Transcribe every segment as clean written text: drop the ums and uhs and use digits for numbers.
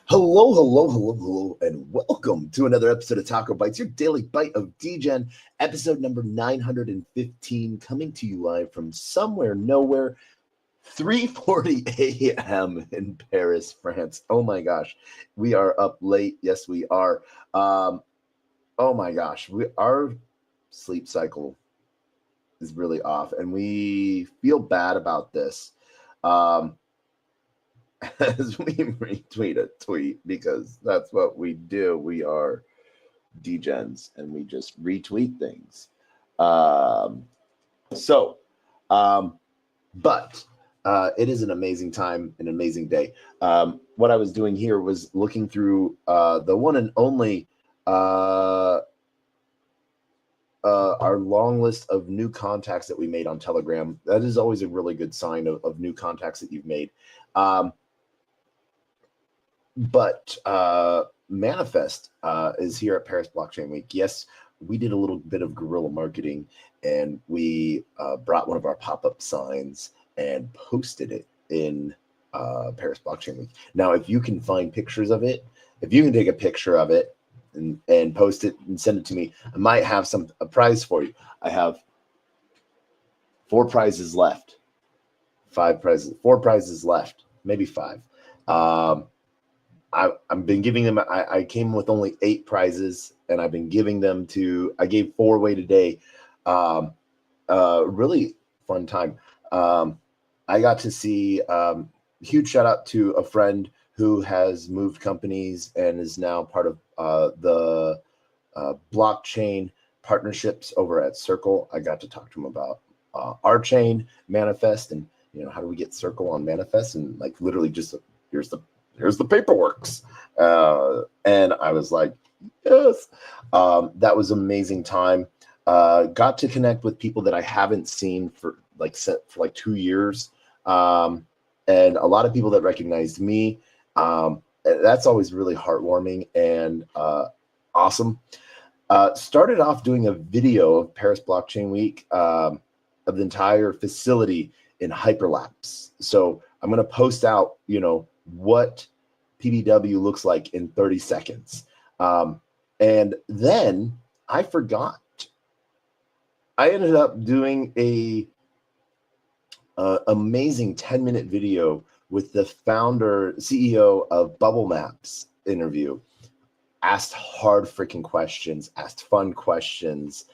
Hello, and welcome to another episode of TacoBytes, your daily bite of Degen, episode number 915, coming to you live from somewhere, nowhere, 3:40 a.m. in Paris, France. Oh my gosh, we are up late. Yes, we are. Oh my gosh, our sleep cycle is really off, and we feel bad about this. As we retweet a tweet, because that's what we do. We are degens and we just retweet things. But it is an amazing time, an amazing day. What I was doing here was looking through the one and only our long list of new contacts that we made on Telegram. That is always a really good sign of new contacts that you've made. But Manifest is here at Paris Blockchain Week. Yes, we did a little bit of guerrilla marketing, and we brought one of our pop-up signs and posted it in Paris Blockchain Week. Now, if you can find pictures of it, if you can take a picture of it and post it and send it to me, I might have a prize for you. I have 4 prizes left. 4 prizes left, maybe 5. I've been giving them, I came with only 8 prizes, and I've been giving them to, I gave 4 away today. Really fun time. I got to see, huge shout out to a friend who has moved companies and is now part of the blockchain partnerships over at Circle. I got to talk to him about our chain, Manifest, and how do we get Circle on Manifest, and like literally just here's the paperworks. And I was like, yes. That was amazing time. Got to connect with people that I haven't seen for like 2 years. And a lot of people that recognized me. That's always really heartwarming and awesome. Started off doing a video of Paris Blockchain Week of the entire facility in hyperlapse. So I'm going to post out, what PBW looks like in 30 seconds. And then I forgot. I ended up doing a amazing 10-minute video with the founder, CEO of Bubble Maps interview. Asked hard freaking questions, asked fun questions,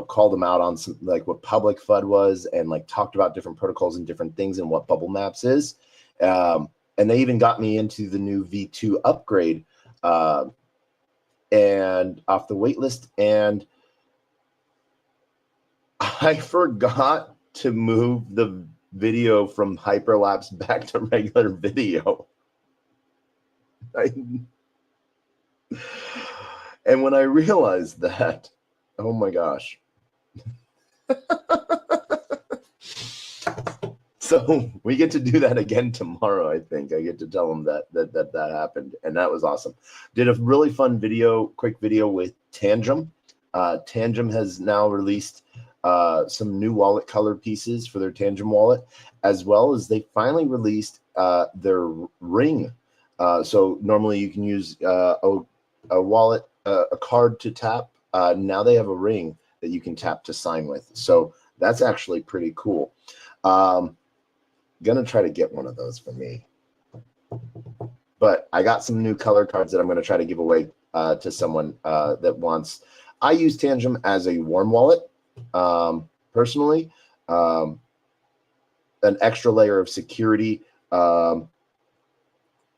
called them out on some, like what public FUD was, and like talked about different protocols and different things and what Bubble Maps is. And they even got me into the new V2 upgrade and off the wait list. And I forgot to move the video from hyperlapse back to regular video. And when I realized that, oh my gosh. So we get to do that again tomorrow, I think. I get to tell them that happened, and that was awesome. Did a really fun quick video with Tangem. Tangem has now released some new wallet color pieces for their Tangem wallet, as well as they finally released their ring. So normally you can use a wallet, a card to tap. Now they have a ring that you can tap to sign with. So that's actually pretty cool. Gonna try to get one of those for me. But I got some new color cards that I'm gonna try to give away to someone that wants. I use Tangem as a warm wallet, personally. An extra layer of security. Not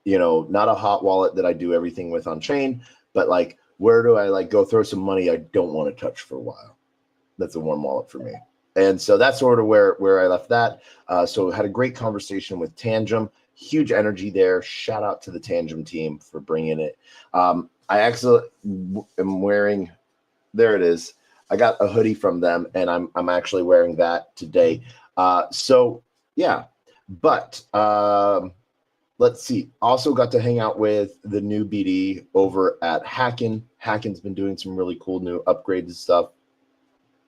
a hot wallet that I do everything with on chain, but like, where do I go throw some money I don't want to touch for a while? That's a warm wallet for me. And so that's sort of where I left that. So had a great conversation with Tangem. Huge energy there. Shout out to the Tangem team for bringing it. I actually am wearing, there it is. I got a hoodie from them, and I'm actually wearing that today. So yeah, but let's see. Also got to hang out with the new BD over at Hacken. Hacken's been doing some really cool new upgrades and stuff.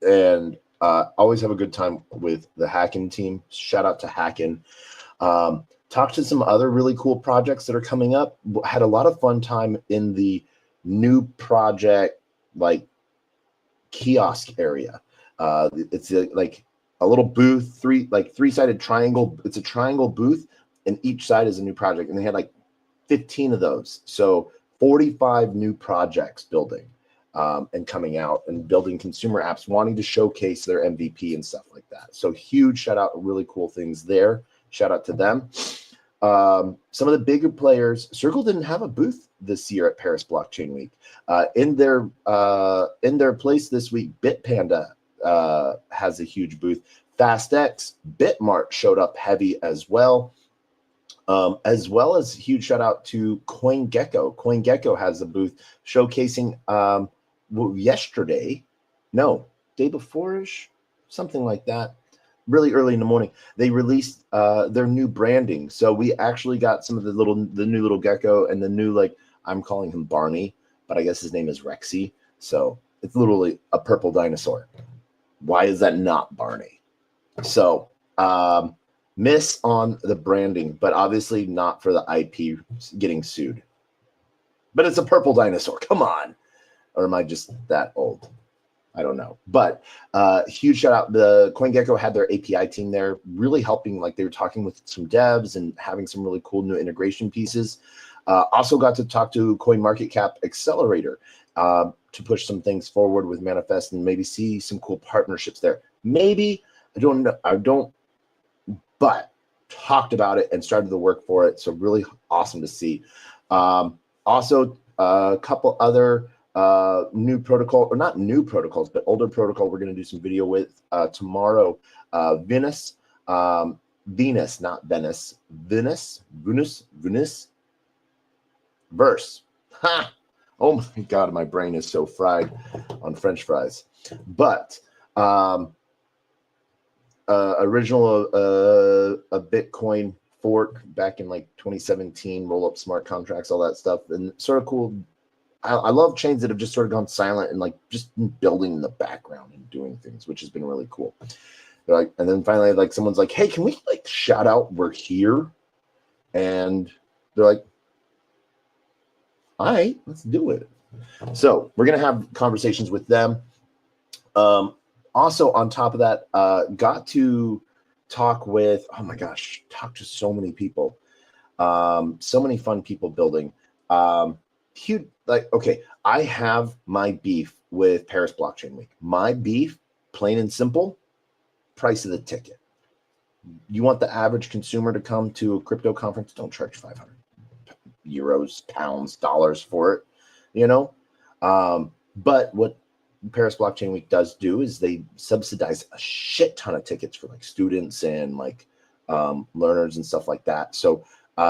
and always have a good time with the Hackin team. Shout out to Hackin. Talked to some other really cool projects that are coming up. Had a lot of fun time in the new project, like kiosk area. It's like a little booth, three-sided triangle. It's a triangle booth, and each side is a new project. And they had like 15 of those. So 45 new projects building and coming out and building consumer apps, wanting to showcase their MVP and stuff like that. So huge shout out, really cool things there. Shout out to them. Some of the bigger players, Circle didn't have a booth this year at Paris Blockchain Week. In their place this week, Bitpanda has a huge booth. FastX, Bitmart showed up heavy as well as huge shout out to CoinGecko. CoinGecko has a booth showcasing day before-ish, something like that. Really early in the morning, they released their new branding. So we actually got some of the new little gecko and the new, like, I'm calling him Barney, but I guess his name is Rexy. So it's literally a purple dinosaur. Why is that not Barney? So miss on the branding, but obviously not for the IP getting sued. But it's a purple dinosaur. Come on. Or am I just that old? I don't know. But huge shout out. The CoinGecko had their API team there, really helping. Like, they were talking with some devs and having some really cool new integration pieces. Also got to talk to CoinMarketCap Accelerator to push some things forward with Manifest and maybe see some cool partnerships there. Maybe, I don't, but talked about it and started the work for it. So really awesome to see. Also, a couple other new protocol, or not new protocols, but older protocol we're going to do some video with tomorrow. Venus, not Venice, Venus, Verse. Ha! Oh my God, my brain is so fried on French fries. But original a Bitcoin fork back in like 2017, roll up smart contracts, all that stuff, and sort of cool. I love chains that have just sort of gone silent and like just building in the background and doing things, which has been really cool. They're like, and then finally, like, someone's like, "Hey, can we like shout out we're here?" And they're like, "All right, let's do it." So we're gonna have conversations with them. Also, on top of that, got to talk with, oh my gosh, talked to so many people, so many fun people building. Huge, like, okay, I have my beef with Paris Blockchain Week. My beef, plain and simple, price of the ticket. You want the average consumer to come to a crypto conference? Don't charge 500 euros, pounds, dollars for it, you know? But what Paris Blockchain Week does do is they subsidize a shit ton of tickets for like students and like learners and stuff like that. So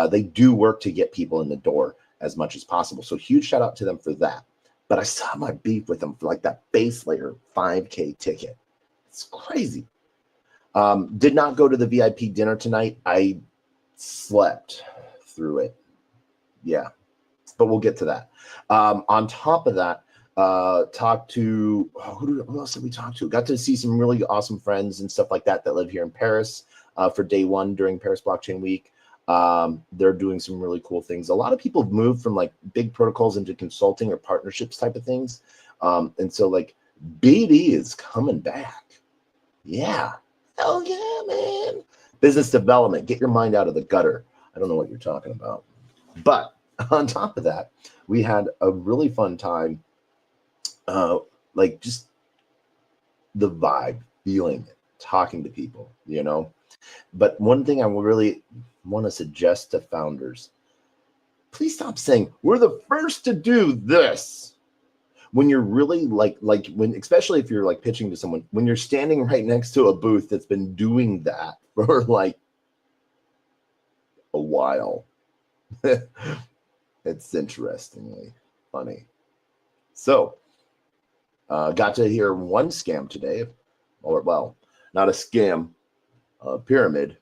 they do work to get people in the door as much as possible. So huge shout out to them for that. But I saw my beef with them for like that base layer 5K ticket. It's crazy. Did not go to the VIP dinner tonight. I slept through it. Yeah, but we'll get to that. On top of that, talked to, who else did we talk to? Got to see some really awesome friends and stuff like that that live here in Paris for day one during Paris Blockchain Week. They're doing some really cool things. A lot of people have moved from like big protocols into consulting or partnerships type of things. And so like BD is coming back. Yeah. Hell yeah, man. Business development. Get your mind out of the gutter. I don't know what you're talking about. But on top of that, we had a really fun time. Like just the vibe, feeling it, talking to people, you know. But one thing I really want to suggest to founders, please stop saying we're the first to do this. When you're really like when, especially if you're like pitching to someone, when you're standing right next to a booth that's been doing that for like a while. It's interestingly funny. So got to hear one scam today, or well, not a scam, a pyramid,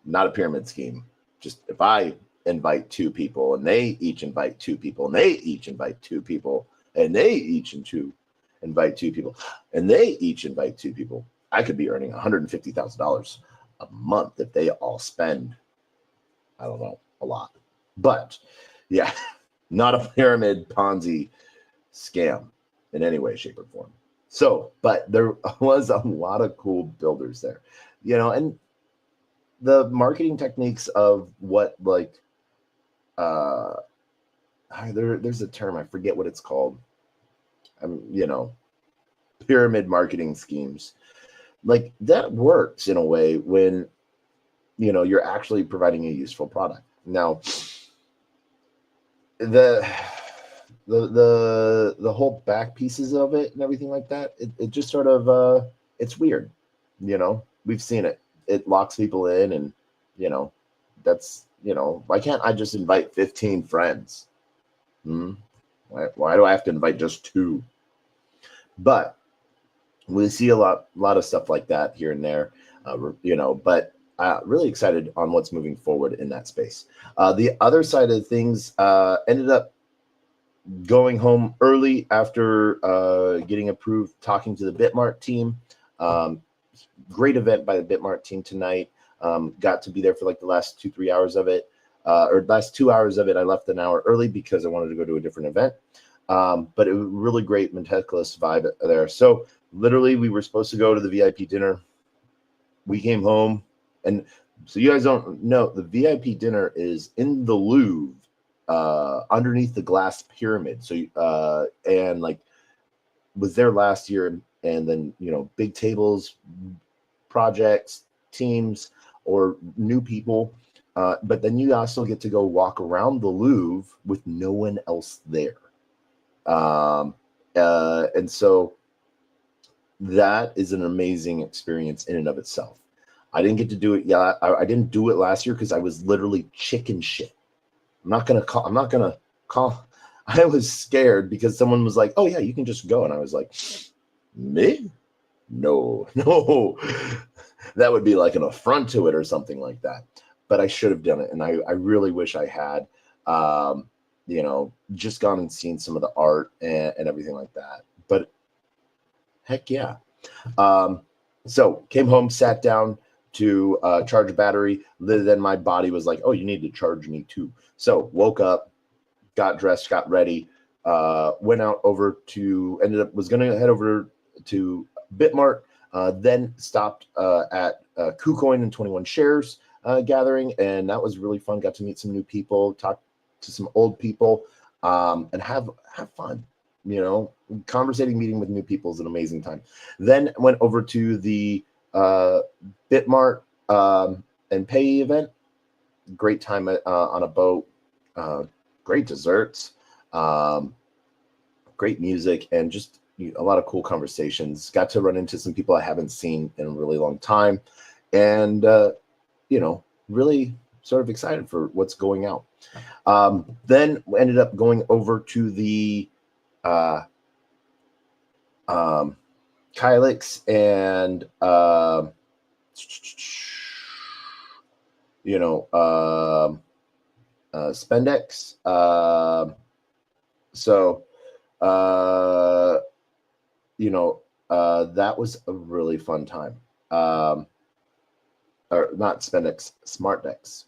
not a pyramid scheme. Just if I invite two people and they each invite two people and they each invite two people and they each and two, invite 2 people, and they each invite 2 people. I could be earning $150,000 a month if they all spend, I don't know, a lot. But yeah, not a pyramid Ponzi scam in any way, shape, or form. So, but there was a lot of cool builders there, and the marketing techniques of what, like, there's a term, I forget what it's called. Pyramid marketing schemes, like that works in a way when, you're actually providing a useful product. Now, the whole back pieces of it and everything like that, it just sort of it's weird. We've seen it. It locks people in, and that's, why can't I just invite 15 friends? Why do I have to invite just 2? But we see a lot of stuff like that here and there, but really excited on what's moving forward in that space. The other side of things, ended up going home early after getting approved, talking to the Bitmart team. Great event by the Bitmart team tonight. Got to be there for like the last 2-3 hours of it, or last 2 hours of it. I left an hour early because I wanted to go to a different event. But it was really great, meticulous vibe there. So literally, we were supposed to go to the VIP dinner. We came home, and so you guys don't know, the VIP dinner is in the Louvre, underneath the glass pyramid. So, and like, was there last year, and then big tables, projects, teams, or new people. But then you also get to go walk around the Louvre with no one else there. And so that is an amazing experience in and of itself. I didn't get to do it. Yeah, I didn't do it last year because I was literally chicken shit. I'm not gonna call. I was scared because someone was like, "Oh yeah, you can just go," and I was like, "Me? No, that would be like an affront to it or something like that." But I should have done it, and I really wish I had. Just gone and seen some of the art and everything like that. But heck yeah. So came home, sat down to charge a battery. Then my body was like, "Oh, you need to charge me too." So woke up, got dressed, got ready, went out over to, was going to head over to Bitmart, then stopped at KuCoin and 21 Shares gathering, and that was really fun. Got to meet some new people, talk to some old people, and have fun. Conversating, meeting with new people is an amazing time. Then went over to the Bitmart and Pay event. Great time on a boat. Great desserts, great music, and just a lot of cool conversations. Got to run into some people I haven't seen in a really long time, and really sort of excited for what's going out. Then we ended up going over to the Kylix and Spendex. That was a really fun time. Or not Spendex, SmartDex.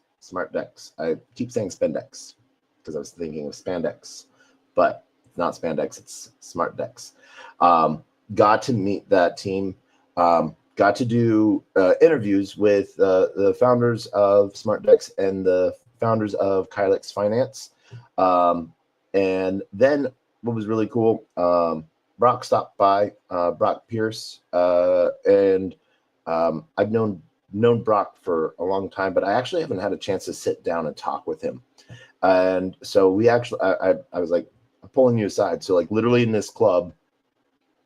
I keep saying Spendex because I was thinking of spandex, but it's not spandex, it's SmartDex. Got to meet that team. Got to do interviews with the founders of SmartDex and the founders of Kylix Finance. And then what was really cool, Brock stopped by, Brock Pierce, and I've known Brock for a long time, but I actually haven't had a chance to sit down and talk with him. And so we actually, I was like, I'm pulling you aside. So like literally in this club,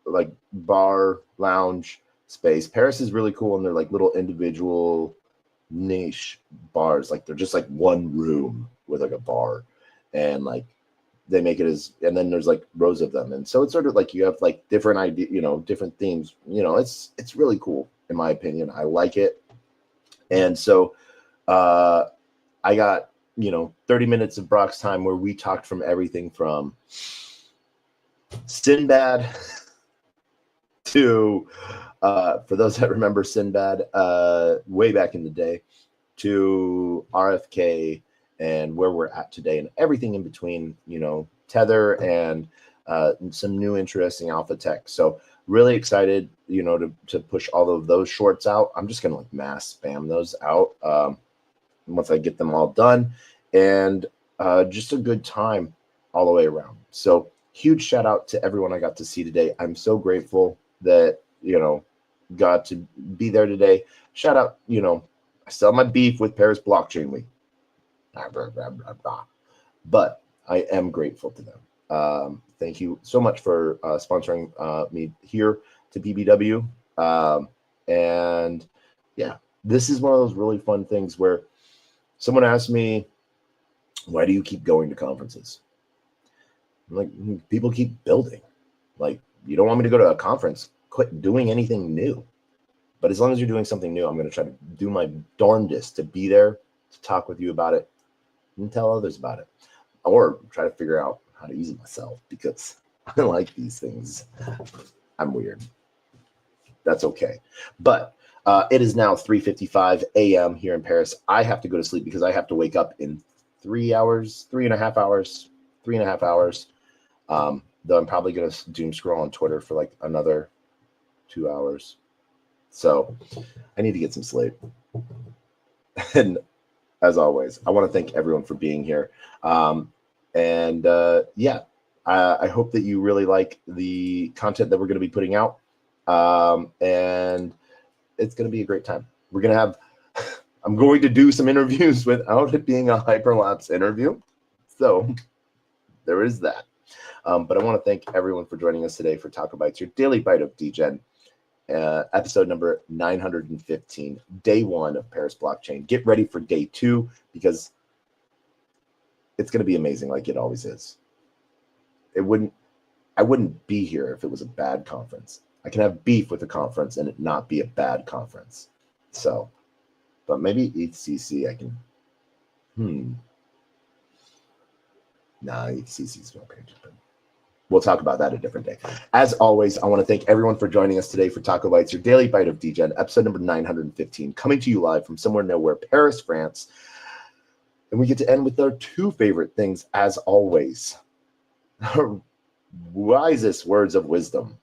like bar, lounge space, Paris is really cool. And they're like little individual niche bars. Like they're just like one room with like a bar, and like they make it as, and then there's like rows of them. And so it's sort of like you have like different ideas, different themes, it's really cool in my opinion. I like it. And so I got, 30 minutes of Brock's time where we talked from everything from Sinbad to, for those that remember Sinbad, way back in the day, to RFK and where we're at today and everything in between, you know, Tether and some new interesting alpha tech. So really excited, you know, to push all of those shorts out. I'm just going to like mass spam those out once I get them all done, and just a good time all the way around. So huge shout out to everyone I got to see today. I'm so grateful that, you know, got to be there today. Shout out, you know, I still have my beef with Paris Blockchain Week, but I am grateful to them. Thank you so much for sponsoring me here to PBW. And yeah, this is one of those really fun things where someone asked me, why do you keep going to conferences? I'm like, people keep building. Like, you don't want me to go to a conference, quit doing anything new. But as long as you're doing something new, I'm going to try to do my darndest to be there, to talk with you about it, and tell others about it. Or try to figure out how to use it myself, because I like these things. I'm weird. That's okay. But it is now 3:55 a.m. here in Paris. I have to go to sleep because I have to wake up in 3 hours, 3.5 hours, 3.5 hours. Though I'm probably going to doom scroll on Twitter for like another 2 hours. So I need to get some sleep. And as always, I want to thank everyone for being here. Yeah, I hope that you really like the content that we're going to be putting out. And it's going to be a great time. We're going to have, I'm going to do some interviews without it being a hyperlapse interview. So there is that. But I want to thank everyone for joining us today for TacoBytes, your daily bite of Degen. Episode number 915, day 1 of Paris Blockchain. Get ready for day 2 because it's going to be amazing, like it always is. I wouldn't be here if it was a bad conference. I can have beef with a conference and it not be a bad conference. So, but maybe ETHCC I can. Nah, ETHCC's no page. We'll talk about that a different day. As always, I want to thank everyone for joining us today for TacoBytes, your daily bite of Degen, episode number 915, coming to you live from somewhere nowhere, Paris, France. And we get to end with our 2 favorite things, as always. Wisest words of wisdom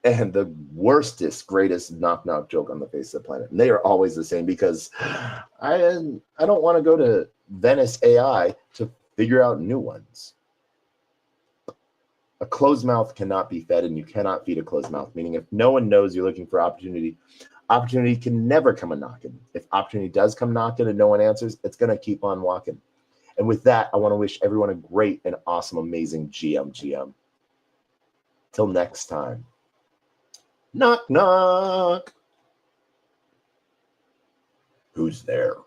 and the worstest, greatest knock-knock joke on the face of the planet. And they are always the same because I don't want to go to Venice AI to figure out new ones. A closed mouth cannot be fed, and you cannot feed a closed mouth, meaning if no one knows you're looking for opportunity, opportunity can never come a-knocking. If opportunity does come knocking and no one answers, it's going to keep on walking. And with that, I want to wish everyone a great and awesome, amazing GM. Till next time. Knock, knock. Who's there?